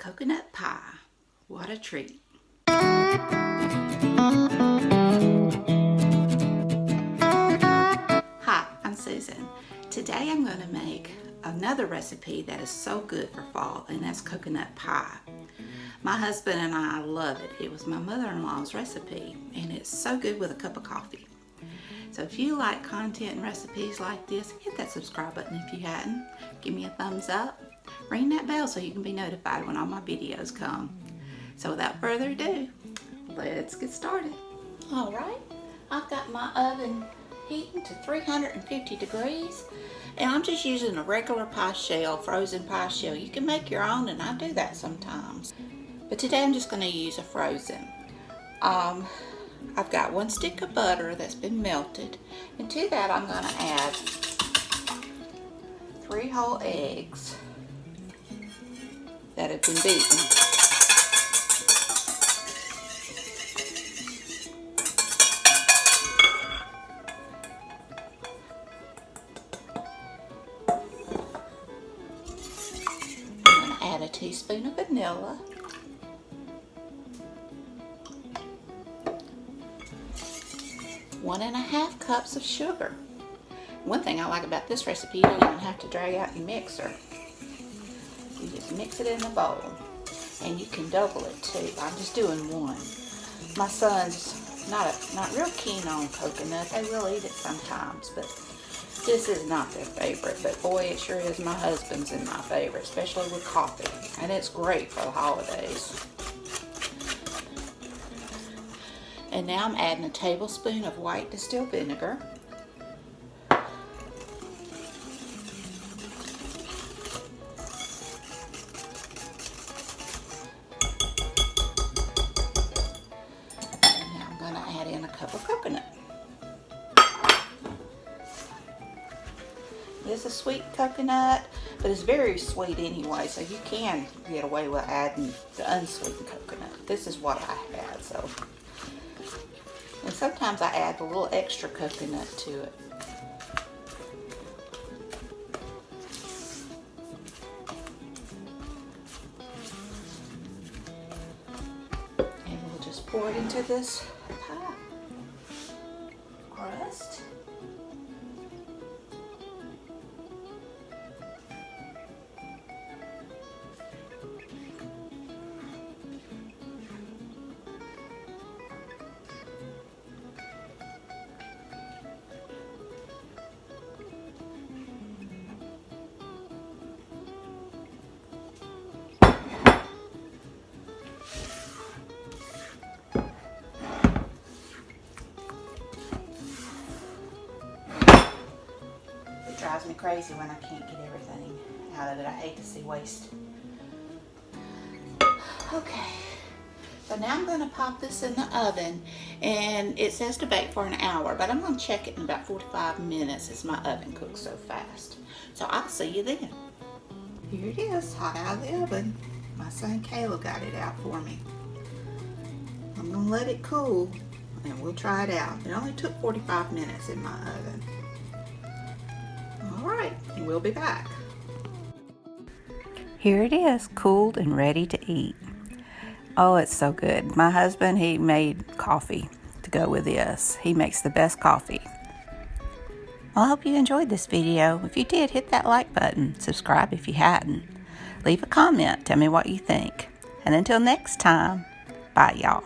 Coconut pie. What a treat. Hi, I'm Susan. Today I'm going to make another recipe that is so good for fall, and that's coconut pie. My husband and I love it. It was my mother-in-law's recipe, and it's so good with a cup of coffee. So if you like content and recipes like this, hit that subscribe button if you hadn't. Give me a thumbs up. Ring that bell so you can be notified when all my videos come. So without further ado, let's get started. All right, I've got my oven heating to 350 degrees, and I'm just using a regular pie shell, frozen pie shell. You can make your own, and I do that sometimes. But today I'm just going to use a frozen. I've got 1 stick of butter that's been melted, and to that I'm going to add 3 whole eggs that have been beaten. I'm going to add a teaspoon of vanilla. One and a half cups of sugar. One thing I like about this recipe, you don't even have to drag out your mixer. You just mix it in the bowl, and you can double it too. I'm just doing one. My son's not real keen on coconut. They will eat it sometimes, but this is not their favorite. But boy, it sure is my husband's and my favorite, especially with coffee. And it's great for the holidays. And now I'm adding a tablespoon of white distilled vinegar. And now I'm going to add in a cup of coconut. This is sweet coconut, but it's very sweet anyway, so you can get away with adding the unsweetened coconut. This is what I had, so. And sometimes I add a little extra coconut to it. And we'll just pour it into this pie crust. Drives me crazy when I can't get everything out of it. I hate to see waste. Okay, so now I'm going to pop this in the oven, and it says to bake for an hour, but I'm going to check it in about 45 minutes as my oven cooks so fast. So I'll see you then. Here it is, hot out of the oven. My son Caleb got it out for me. I'm going to let it cool, and we'll try it out. It only took 45 minutes in my oven. Alright, we'll be back. Here it is, cooled and ready to eat. Oh, it's so good. My husband, he made coffee to go with this. He makes the best coffee. Well, I hope you enjoyed this video. If you did, hit that like button. Subscribe if you hadn't. Leave a comment. Tell me what you think. And until next time, bye y'all.